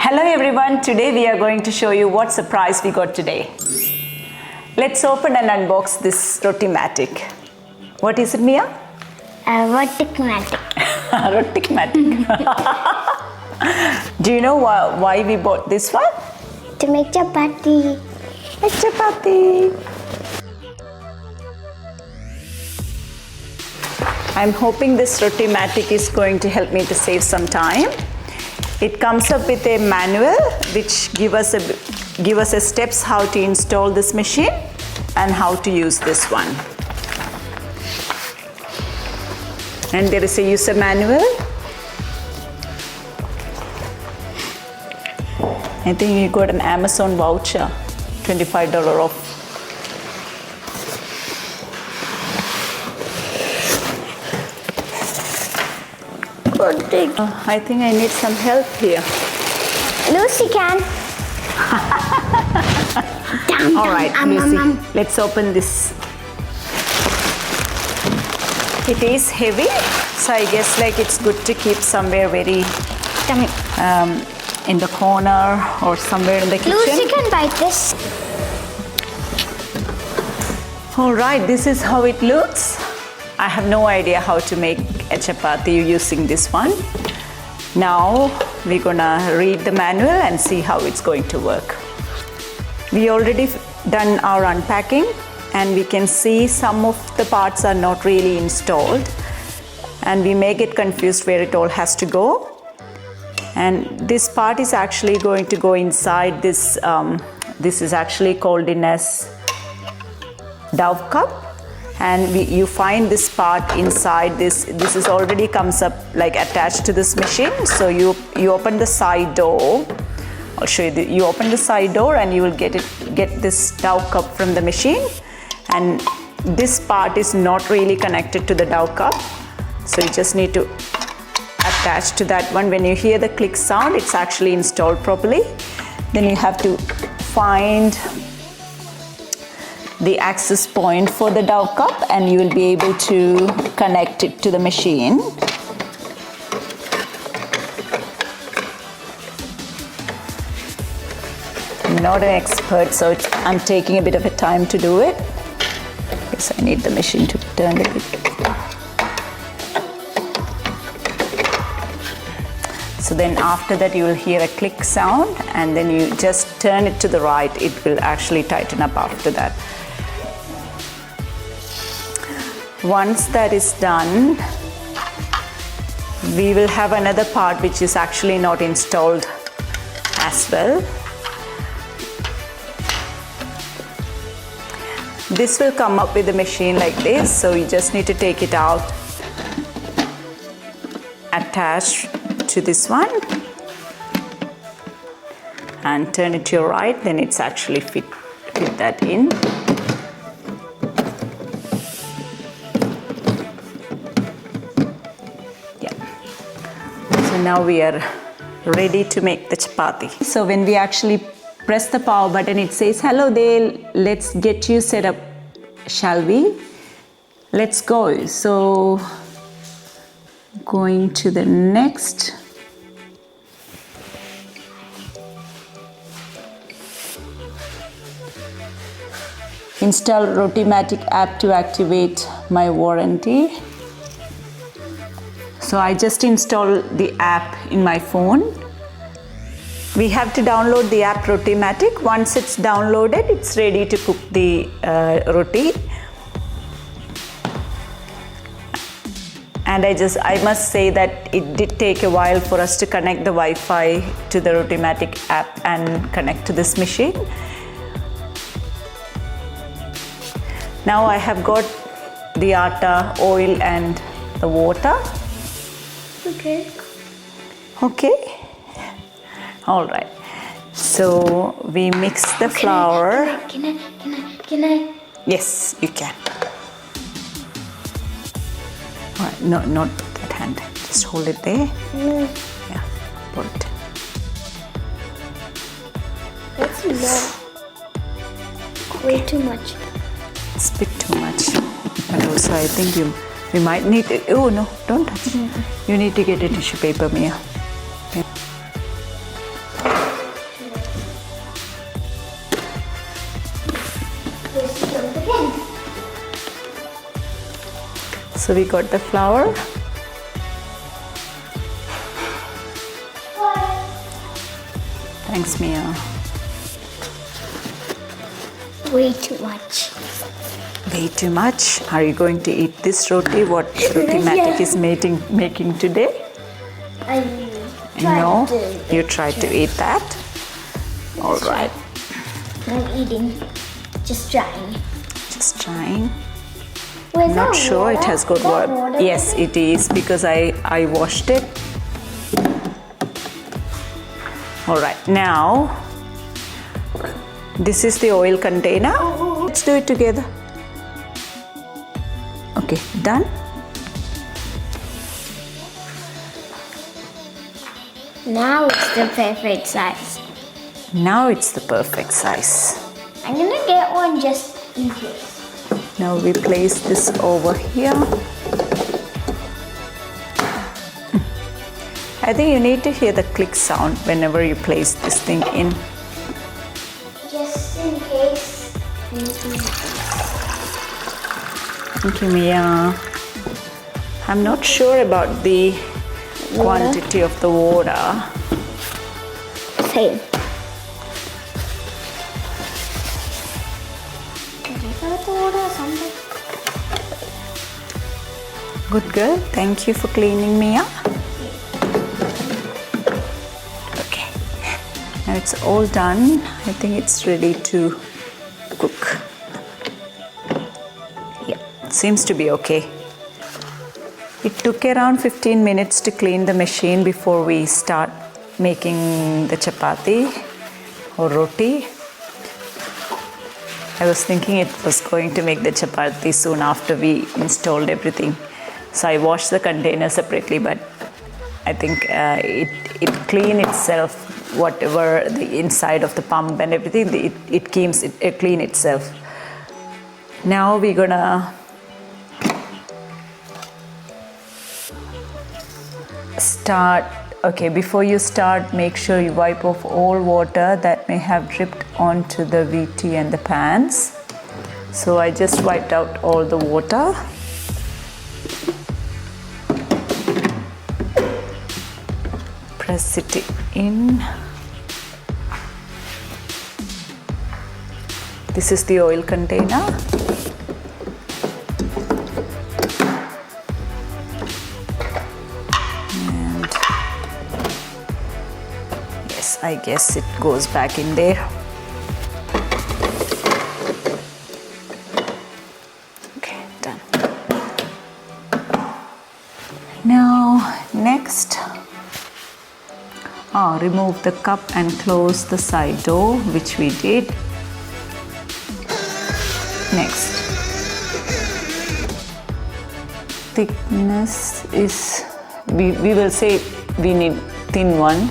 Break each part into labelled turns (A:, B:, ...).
A: Hello everyone, today we are going to show you what surprise we got today. Let's open and unbox this Rotimatic. What is it, Mia?
B: Rotimatic.
A: Rotimatic. Do you know why we bought this one?
B: To make chapati.
A: It's chapati. I'm hoping this Rotimatic is going to help me to save some time. It comes up with a manual which give us a steps how to install this machine and how to use this one. And there is a user manual. I think you got an Amazon voucher, $25 off. I think I need some help here.
B: Lucy can.
A: All right, Lucy, let's open this. It is heavy, so I guess like it's good to keep somewhere very in the corner or somewhere in the kitchen.
B: Lucy can bite this.
A: All right, this is how it looks. I have no idea how to make a chapati using this one. Now we're gonna read the manual and see how it's going to work. We already done our unpacking and we can see some of the parts are not really installed and we may get confused where it all has to go. And this part is actually going to go inside this, this is actually called in as dove cup. And you find this part inside this is already comes up like attached to this machine. So you open the side door. I'll show you. You open the side door and you will get this dove cup from the machine. And this part is not really connected to the dove cup. So you just need to attach to that one. When you hear the click sound, it's actually installed properly. Then you have to find the access point for the dove cup and you will be able to connect it to the machine. I'm not an expert, so I'm taking a bit of a time to do it. Yes, I need the machine to turn a bit. So then after that you will hear a click sound and then you just turn it to the right. It will actually tighten up after that. Once that is done, we will have another part which is actually not installed as well. This will come up with the machine like this, so you just need to take it out, attach to this one and turn it to your right, then it's actually fit that in. So now we are ready to make the chapati. So when we actually press the power button, it says, hello there, let's get you set up, shall we? Let's go. So going to the next. Install Rotimatic app to activate my warranty. So I just installed the app in my phone. We have to download the app Rotimatic. Once it's downloaded, it's ready to cook the roti. And I must say that it did take a while for us to connect the Wi-Fi to the Rotimatic app and connect to this machine. Now I have got the atta, oil and the water.
B: Okay.
A: Okay. All right. So we mix the flour.
B: Can I?
A: Yes, you can. All right. No, not that hand. Just hold it there.
B: No.
A: Yeah. Pull it.
B: That's low. Way too much.
A: It's a bit too much. And also I think we might need it. Oh no, don't touch it. You need to get a tissue paper, Mia. Yeah. So we got the flour. Thanks, Mia.
B: Way too much.
A: Way too much. Are you going to eat this roti? What Rotimatic is making today?
B: I
A: No,
B: to.
A: you tried to eat that. All right,
B: Not eating, just trying.
A: just trying.
B: Where's
A: Not
B: that
A: sure it
B: water?
A: has good
B: That
A: water. Yes, it is because I washed it. All right, now this is the oil container. Let's do it together. Okay, done.
B: Now it's the perfect size.
A: Now it's the perfect size.
B: I'm gonna get one just in case.
A: Now we place this over here. I think you need to hear the click sound whenever you place this thing in.
B: Just in case anything happens.
A: Thank you, Mia. I'm not sure about the quantity of the water.
B: Same.
A: Good girl. Thank you for cleaning, Mia. Okay. Now it's all done. I think it's ready to cook. Yeah, seems to be okay. It took around 15 minutes to clean the machine before we start making the chapati or roti. I was thinking it was going to make the chapati soon after we installed everything. So I washed the container separately, but I think it cleaned itself, whatever the inside of the pump and everything, it clean itself. Now we're gonna start. Okay, before you start, make sure you wipe off all water that may have dripped onto the VT and the pans. So I just wiped out all the water. Press it in. This is the oil container. And yes, I guess it goes back in there. Okay, done. Now, next, remove the cup and close the side door, which we did. Next, thickness is, we will say we need thin one.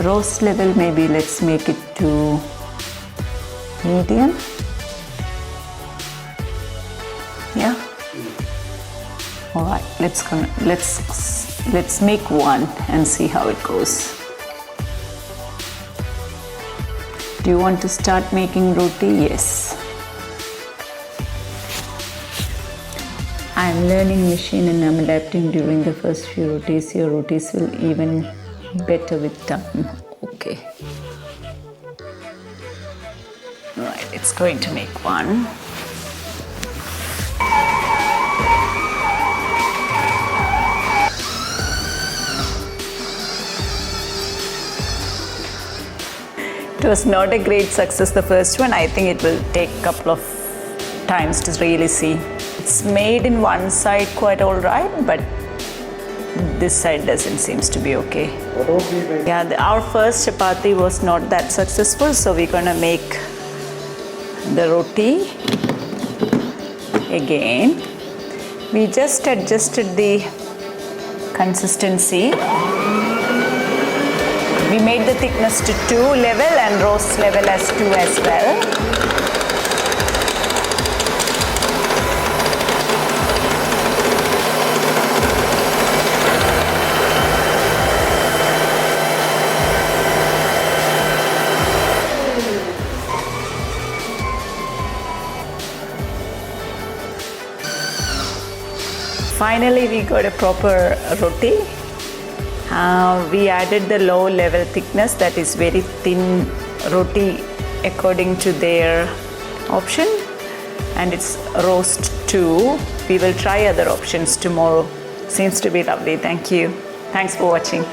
A: Roast level, maybe let's make it to medium. Yeah. All right, let's make one and see how it goes. Do you want to start making roti? Yes. I'm learning machine and I'm adapting during the first few rotis. Your rotis will even better with time. Okay. Right, it's going to make one. It was not a great success, the first one. I think it will take a couple of times to really see. It's made in one side quite all right, but this side doesn't seems to be okay. Yeah, our first chapati was not that successful, so we're gonna make the roti again. We just adjusted the consistency. We made the thickness to 2 level and roast level as 2 as well. Finally, we got a proper roti. We added the low level thickness, that is very thin roti according to their option, and it's roast too. We will try other options tomorrow. Seems to be lovely. Thank you. Thanks for watching.